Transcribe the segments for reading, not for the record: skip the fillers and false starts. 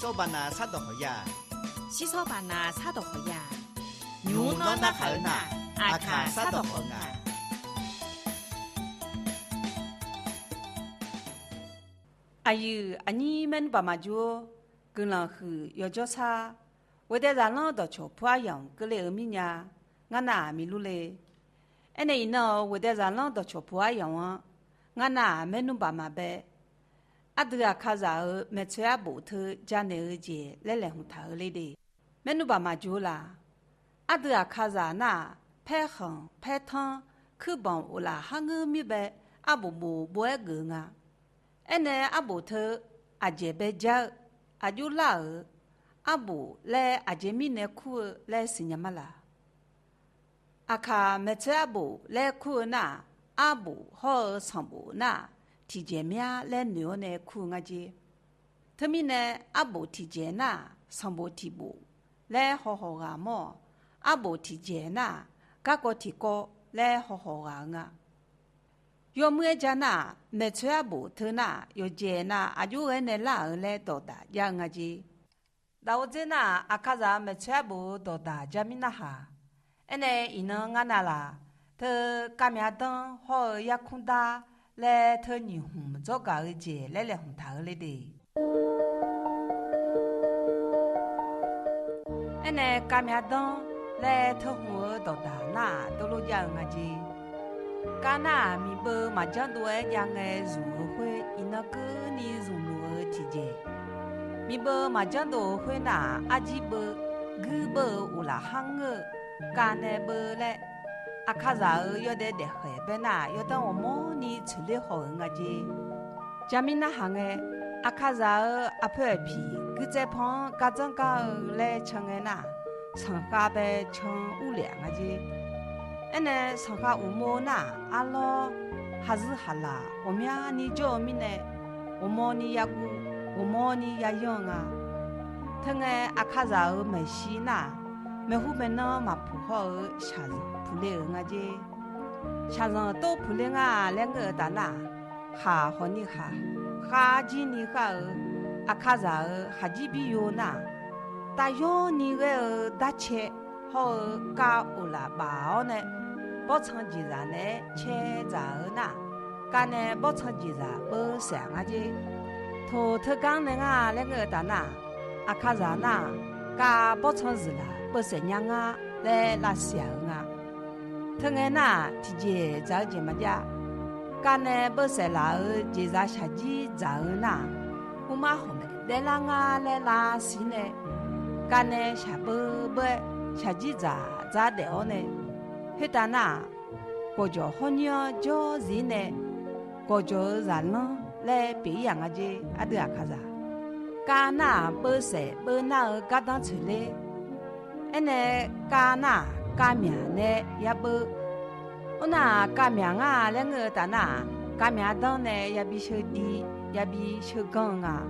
索班纳萨多好呀，西索班纳萨多好呀，牛诺那好那阿卡萨多好啊。阿有阿你们爸妈就跟人去要叫啥？我在让人到桥坡样个来米呀，我哪米路嘞？哎，那呢，我在让人到桥坡样啊，我哪没弄爸妈呗？阿都阿卡啥儿没出阿布头家那儿节来来红头来的，没弄爸妈就啦。阿都阿卡啥那拍横拍汤，去帮我啦哈个米呗，阿不爱个啊。哎呢，阿布头阿姐别家阿就拉儿，阿布来阿姐米呢苦来是什么啦？阿卡没吃阿布来苦那阿布好上布那提前面来牛呢苦阿姐，他们呢阿布提前那上布提布来好好阿么，阿布提前那各个提高来好好阿啊。要么家那没吃阿布头那要接那阿就爱那拉儿来到达样阿姐，那我这那阿卡啥没吃阿布到达家米那哈，哎呢伊能阿那啦，他干面灯好也空大来他霓虹做个儿节来来红头来的，哎呢干面灯来他红到达那都路样阿姐。噶那米不麻将多样个入会，伊那个你入路体检，米不麻将多会那阿吉不，个不乌拉行个，噶那不嘞，阿卡啥儿要得得海边那，要等我摸你处理好个姐，家米那行个阿卡啥儿阿婆皮，个在旁家长家来唱个那，唱下边唱无两个姐。哎呢，上下五毛那阿拉还是哈啦，我们呀你叫米呢，我摸你呀姑，我摸你呀用啊。他哎阿卡啥儿没洗那，没湖边呢嘛铺好儿下人铺来儿啊姐，下人都铺来啊两个大那，哈和你哈几你哈儿，阿卡啥儿哈几比有那，大用你个儿大切好儿加乌拉包呢。包场机上呢，切杂儿那，干呢包场机上不上啊姐，头刚呢啊两个大那，阿卡啥那，干包场是啦，不是娘啊来拉香啊，他爱那提前早节么家，干呢不是拉儿接上下机杂儿那，我妈后面来拉啊来拉西呢，干呢下不下机杂掉呢。黑大那，国家好娘叫人呢，国家人呢来培养啊姐，阿都阿卡啥？加那不是不那加当出来，哎呢加那加名呢也不，我那加名啊两个大那加名当呢也比小弟也比小刚啊，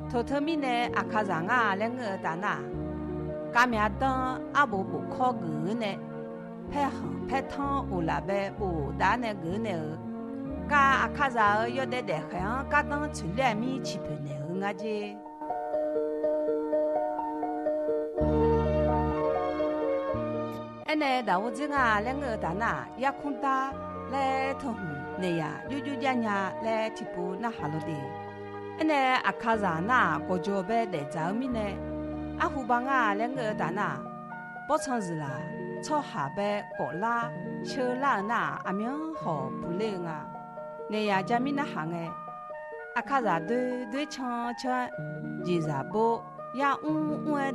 头面呢阿卡啥啊两个大那加名当阿不考个呢。拍横拍汤乌拉呗不打那个呢，噶阿卡啥要得得很，噶当出来米去盘呢个姐。哎呢，大我这啊两个大那也空大来通那呀，溜娘来提步那哈了的。哎呢，阿卡啥那国家呗得找米呢，阿虎帮啊两个大那，包场是啦。炒下边果拉、秋拉那阿明好不累啊！那呀家米那行哎，阿卡啥对唱，几啥不呀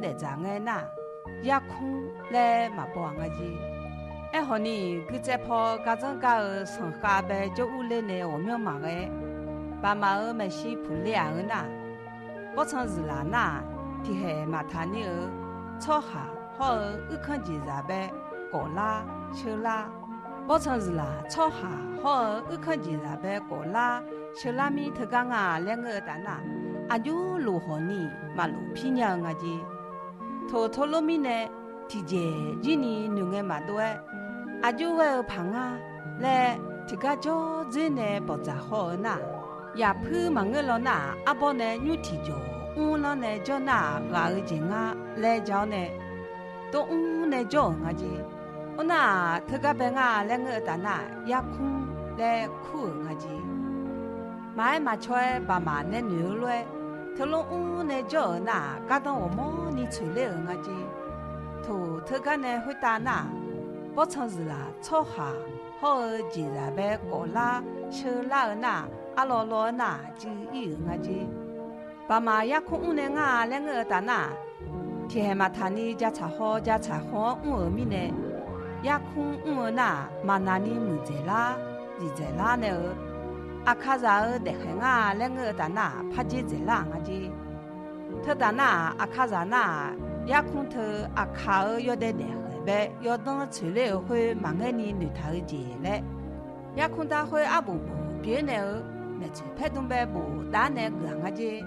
的长哎那，呀空来嘛不忘个ji。哎好你佢在跑家长家儿上下边就屋里呢我们忙哎，爸妈儿没洗铺凉儿那，不唱是啦那，天黑嘛他呢儿炒下。好儿看几啥呗，果拉、秋拉，包成是啦，炒下好儿看几啥呗，果拉、秋拉米特刚啊两个蛋呐，阿就路好你马路皮娘啊姐，头路米呢，提前几年牛眼嘛多哎，阿就会胖啊，来提个叫这呢爆炸好那，也怕忙个了那，阿婆呢牛提脚乌了呢叫那儿情啊来叫呢，都乌呢叫我的，我那特个别啊两个大那也空来哭我的，买嘛穿把嘛呢牛来，特龙乌呢叫那，搞到我妈你吹来我的，土特个呢会打那，不成是啦吵下，好自然被过啦，车拉那阿罗罗那就有我的。爸妈也空呢啊，两个大那，天嘛他呢家茶好，我咪呢，也空我那嘛那呢木在啦，地在啦呢，阿卡扎尔的很啊，两个大那怕接在啦我的，他大那阿卡扎那也空头阿卡尔要得的很呗，要等出来会忙个呢女头节嘞，也空他会阿布布别呢，那就拍东北布打那个我的。